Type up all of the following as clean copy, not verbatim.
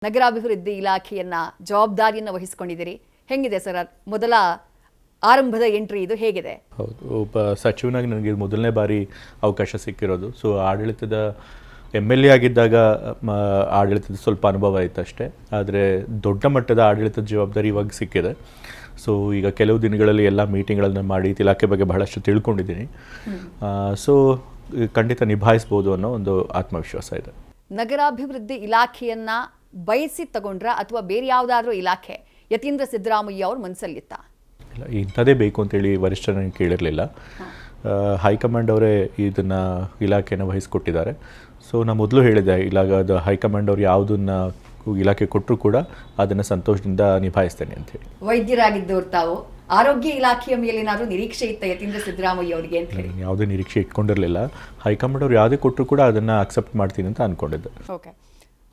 ನಗರಾಭಿವೃದ್ಧಿ ಇಲಾಖೆಯನ್ನ ಜವಾಬ್ದಾರಿಯನ್ನು ವಹಿಸಿಕೊಂಡಿದ್ದೀರಿ. ಹೆಂಗಿದೆ ಸರ್ ಮೊದಲ ಆರಂಭದ ಎಂಟ್ರಿ ಇದು ಹೇಗಿದೆ? ಹೌದು, ಒಬ್ಬ ಸಚಿವನಾಗಿ ನನಗೆ ಮೊದಲನೇ ಬಾರಿ ಅವಕಾಶ ಸಿಕ್ಕಿರೋದು. ಸೊ ಆಡಳಿತದ MLA ಆಗಿದ್ದಾಗ ಆಡಳಿತದ ಸ್ವಲ್ಪ ಅನುಭವ ಇತ್ತು ಅಷ್ಟೇ. ಆದರೆ ದೊಡ್ಡ ಮಟ್ಟದ ಆಡಳಿತದ ಜವಾಬ್ದಾರಿ ಇವಾಗ ಸಿಕ್ಕಿದೆ. ಸೊ ಈಗ ಕೆಲವು ದಿನಗಳಲ್ಲಿ ಎಲ್ಲ ಮೀಟಿಂಗ್ಗಳನ್ನು ಮಾಡಿ ಇಲಾಖೆ ಬಗ್ಗೆ ಬಹಳಷ್ಟು ತಿಳ್ಕೊಂಡಿದ್ದೀನಿ. ಸೊ ಖಂಡಿತ ನಿಭಾಯಿಸ್ಬೋದು ಅನ್ನೋ ಒಂದು ಆತ್ಮವಿಶ್ವಾಸ ಇದೆ. ನಗರಾಭಿವೃದ್ಧಿ ಇಲಾಖೆಯನ್ನ ಬಯಸಿ ತಗೊಂಡ್ರ ಅಥವಾ ಬೇರೆ ಯಾವುದಾದ್ರೂ ಇಲಾಖೆ ಯತೀಂದ್ರ ಸಿದ್ದರಾಮಯ್ಯ ಅವ್ರ ಮನಸ್ಸಲ್ಲಿತ್ತ? ಇಲ್ಲ, ಇಂಥದೇ ಬೇಕು ಅಂತೇಳಿ ವರಿಷ್ಠರನ್ನು ಕೇಳಿರಲಿಲ್ಲ. ಹೈಕಮಾಂಡ್ ಅವರೇ ಇದನ್ನು ಇಲಾಖೆಯನ್ನು ವಹಿಸ್ಕೊಟ್ಟಿದ್ದಾರೆ. ಸೊ ನಾನು ಮೊದಲು ಹೇಳಿದೆ, ಇಲಾಖೆ ಹೈಕಮಾಂಡ್ ಅವರು ಯಾವುದನ್ನು ಇಲಾಖೆ ಕೊಟ್ಟರು ಕೂಡ ಅದನ್ನು ಸಂತೋಷದಿಂದ ನಿಭಾಯಿಸ್ತೇನೆ ಅಂತೇಳಿ. ವೈದ್ಯರಾಗಿದ್ದವ್ರು ತಾವು, ಆರೋಗ್ಯ ಇಲಾಖೆಯ ಮೇಲೆ ಏನಾದರೂ ನಿರೀಕ್ಷೆ ಇತ್ತ ಯತೀಂದ್ರ ಸಿದ್ದರಾಮಯ್ಯ ಅವರಿಗೆ ಅಂತ ಹೇಳಿ? ಯಾವುದೇ ನಿರೀಕ್ಷೆ ಇಟ್ಕೊಂಡಿರಲಿಲ್ಲ. ಹೈಕಮಾಂಡ್ ಅವರು ಯಾವುದೇ ಕೊಟ್ಟರು ಕೂಡ ಅದನ್ನು ಅಕ್ಸೆಪ್ಟ್ ಮಾಡ್ತೀನಿ ಅಂತ ಅಂದ್ಕೊಂಡಿದ್ದೆ. ಓಕೆ,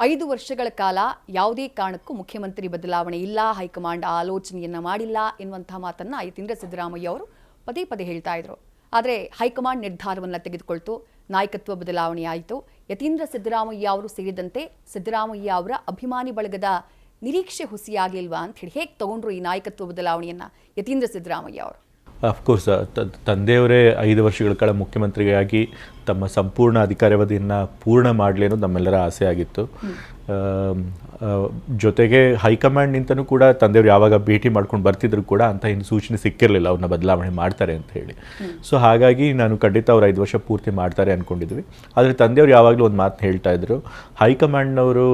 5 ವರ್ಷಗಳ ಕಾಲ ಯಾವುದೇ ಕಾರಣಕ್ಕೂ ಮುಖ್ಯಮಂತ್ರಿ ಬದಲಾವಣೆ ಇಲ್ಲ, ಹೈಕಮಾಂಡ್ ಆಲೋಚನೆಯನ್ನ ಮಾಡಿಲ್ಲ ಎನ್ನುವಂತಹ ಮಾತನ್ನ ಯತೀಂದ್ರ ಸಿದ್ದರಾಮಯ್ಯ ಅವರು ಪದೇ ಪದೇ ಹೇಳ್ತಾ ಇದ್ರು. ಆದರೆ ಹೈಕಮಾಂಡ್ ನಿರ್ಧಾರವನ್ನು ತೆಗೆದುಕೊಳ್ತು, ನಾಯಕತ್ವ ಬದಲಾವಣೆ ಆಯಿತು. ಯತೀಂದ್ರ ಸಿದ್ದರಾಮಯ್ಯ ಅವರು ಸೇರಿದಂತೆ ಸಿದ್ದರಾಮಯ್ಯ ಅವರ ಅಭಿಮಾನಿ ಬಳಗದ ನಿರೀಕ್ಷೆ ಹುಸಿಯಾಗಲಿಲ್ವಾ ಅಂತ ಹೇಳಿ ಹೇಗೆ ತಗೊಂಡ್ರು ಈ ನಾಯಕತ್ವ ಬದಲಾವಣೆಯನ್ನ ಯತೀಂದ್ರ ಸಿದ್ದರಾಮಯ್ಯ ಅವರು? ಅಫ್ಕೋರ್ಸ್ ತಂದೆಯವರೇ 5 ವರ್ಷಗಳ ಕಾಲ ಮುಖ್ಯಮಂತ್ರಿಯಾಗಿ ತಮ್ಮ ಸಂಪೂರ್ಣ ಅಧಿಕಾರಾವಧಿಯನ್ನು ಪೂರ್ಣ ಮಾಡಲಿ ಅನ್ನೋದು ನಮ್ಮೆಲ್ಲರ ಆಸೆ ಆಗಿತ್ತು. ಜೊತೆಗೆ ಹೈಕಮಾಂಡ್ನಿಂದನೂ ಕೂಡ ತಂದೆಯವರು ಯಾವಾಗ ಭೇಟಿ ಮಾಡ್ಕೊಂಡು ಬರ್ತಿದ್ರು ಕೂಡ ಅಂತ ಇನ್ನು ಸೂಚನೆ ಸಿಕ್ಕಿರಲಿಲ್ಲ ಅವ್ರನ್ನ ಬದಲಾವಣೆ ಮಾಡ್ತಾರೆ ಅಂತ ಹೇಳಿ. ಸೊ ಹಾಗಾಗಿ ನಾನು ಖಂಡಿತ ಅವ್ರು 5 ವರ್ಷ ಪೂರ್ತಿ ಮಾಡ್ತಾರೆ ಅಂದ್ಕೊಂಡಿದ್ವಿ. ಆದರೆ ತಂದೆಯವರು ಯಾವಾಗಲೂ ಒಂದು ಮಾತು ಹೇಳ್ತಾ ಇದ್ರು, ಹೈಕಮಾಂಡ್ನವರು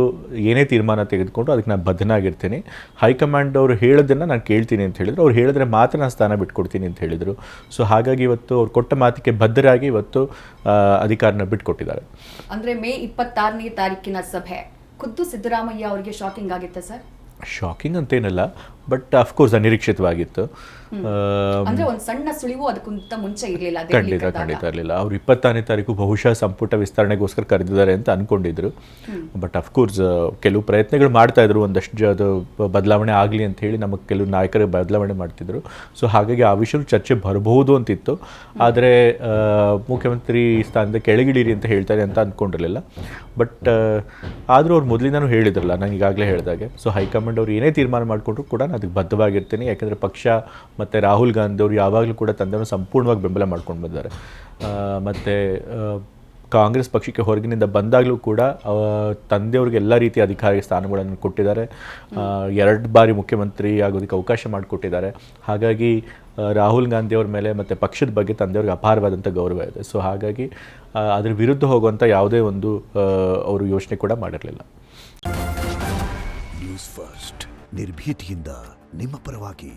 ಏನೇ ತೀರ್ಮಾನ ತೆಗೆದುಕೊಂಡು ಅದಕ್ಕೆ ನಾನು ಬದ್ಧನಾಗಿರ್ತೀನಿ, ಹೈಕಮಾಂಡ್ ಅವರು ಹೇಳೋದನ್ನು ನಾನು ಕೇಳ್ತೀನಿ ಅಂತ ಹೇಳಿದ್ರು. ಅವ್ರು ಹೇಳಿದ್ರೆ ಮಾತ್ರ ನಾನು ಸ್ಥಾನ ಬಿಟ್ಕೊಡ್ತೀನಿ ಅಂತ ಹೇಳಿದರು. ಸೊ ಹಾಗಾಗಿ ಇವತ್ತು ಅವ್ರು ಕೊಟ್ಟ ಮಾತಿಗೆ ಬದ್ಧರಾಗಿ ಇವತ್ತು ಅಧಿಕಾರನ ಬಿಟ್ಕೊಟ್ಟಿದ್ದಾರೆ. ಅಂದರೆ ಮೇ 26ನೇ ತಾರೀಕಿನ ಸಭೆ ಖುದ್ದು ಸಿದ್ದರಾಮಯ್ಯ ಅವರಿಗೆ ಶಾಕಿಂಗ್ ಆಗಿತ್ತ ಸರ್? ಶಾಕಿಂಗ್ ಅಂತೇನಲ್ಲ, ಬಟ್ ಅಫ್ಕೋರ್ಸ್ ಅನಿರೀಕ್ಷಿತವಾಗಿತ್ತು. ಅಂದ್ರೆ ಒಂದು ಸಣ್ಣ ಸುಳಿವು ಅದಕ್ಕಿಂತ ಮುಂಚೆ ಇರಲಿಲ್ಲ? ಖಂಡಿತ ಇರಲಿಲ್ಲ. ಅವ್ರು 26ನೇ ತಾರೀಕು ಬಹುಶಃ ಸಂಪುಟ ವಿಸ್ತರಣೆಗೋಸ್ಕರ ಕರೆದಿದ್ದಾರೆ ಅಂತ ಅನ್ಕೊಂಡಿದ್ರು. ಬಟ್ ಅಫ್ಕೋರ್ಸ್ ಕೆಲವು ಪ್ರಯತ್ನಗಳು ಮಾಡ್ತಾ ಇದ್ರು, ಒಂದಷ್ಟು ಅದು ಬದಲಾವಣೆ ಆಗಲಿ ಅಂತ ಹೇಳಿ ನಮಗೆ ಕೆಲವು ನಾಯಕರು ಬದಲಾವಣೆ ಮಾಡ್ತಿದ್ರು. ಸೊ ಹಾಗಾಗಿ ಆ ವಿಷಯ ಚರ್ಚೆ ಬರಬಹುದು ಅಂತಿತ್ತು. ಆದರೆ ಮುಖ್ಯಮಂತ್ರಿ ಸ್ಥಾನದ ಕೆಳಗಿಡೀರಿ ಅಂತ ಹೇಳ್ತಾರೆ ಅಂತ ಅಂದ್ಕೊಂಡಿರಲಿಲ್ಲ. ಬಟ್ ಆದರೂ ಅವ್ರು ಮೊದಲಿಂದನೂ ಹೇಳಿದ್ರಲ್ಲ, ನಾನು ಈಗಾಗಲೇ ಹೇಳಿದಾಗೆ. ಸೊ ಹೈಕಮಾಂಡ್ ಅವ್ರು ಏನೇ ತೀರ್ಮಾನ ಮಾಡಿಕೊಂಡ್ರು ಕೂಡ ನಾನು ಅದಕ್ಕೆ ಬದ್ಧವಾಗಿರ್ತೀನಿ. ಯಾಕೆಂದರೆ ಪಕ್ಷ ಮತ್ತು ರಾಹುಲ್ ಗಾಂಧಿ ಅವರು ಯಾವಾಗಲೂ ಕೂಡ ತಂದೆಯನ್ನು ಸಂಪೂರ್ಣವಾಗಿ ಬೆಂಬಲ ಮಾಡ್ಕೊಂಡು ಬಂದಿದ್ದಾರೆ. ಮತ್ತು ಕಾಂಗ್ರೆಸ್ ಪಕ್ಷಕ್ಕೆ ಹೊರಗಿನಿಂದ ಬಂದಾಗಲೂ ಕೂಡ ತಂದೆಯವ್ರಿಗೆ ಎಲ್ಲ ರೀತಿಯ ಅಧಿಕಾರಿ ಸ್ಥಾನಗಳನ್ನು ಕೊಟ್ಟಿದ್ದಾರೆ. 2 ಬಾರಿ ಮುಖ್ಯಮಂತ್ರಿ ಆಗೋದಕ್ಕೆ ಅವಕಾಶ ಮಾಡಿಕೊಟ್ಟಿದ್ದಾರೆ. ಹಾಗಾಗಿ ರಾಹುಲ್ ಗಾಂಧಿಯವ್ರ ಮೇಲೆ ಮತ್ತು ಪಕ್ಷದ ಬಗ್ಗೆ ತಂದೆಯವ್ರಿಗೆ ಅಪಾರವಾದಂಥ ಗೌರವ ಇದೆ. ಸೊ ಹಾಗಾಗಿ ಅದ್ರ ವಿರುದ್ಧ ಹೋಗುವಂಥ ಯಾವುದೇ ಒಂದು ಅವರು ಯೋಚನೆ ಕೂಡ ಮಾಡಿರಲಿಲ್ಲ. ನ್ಯೂಸ್ ಫಸ್ಟ್ ನಿರ್ಭೀತಿಯಿಂದ ನಿಮ್ಮ ಪರವಾಗಿ.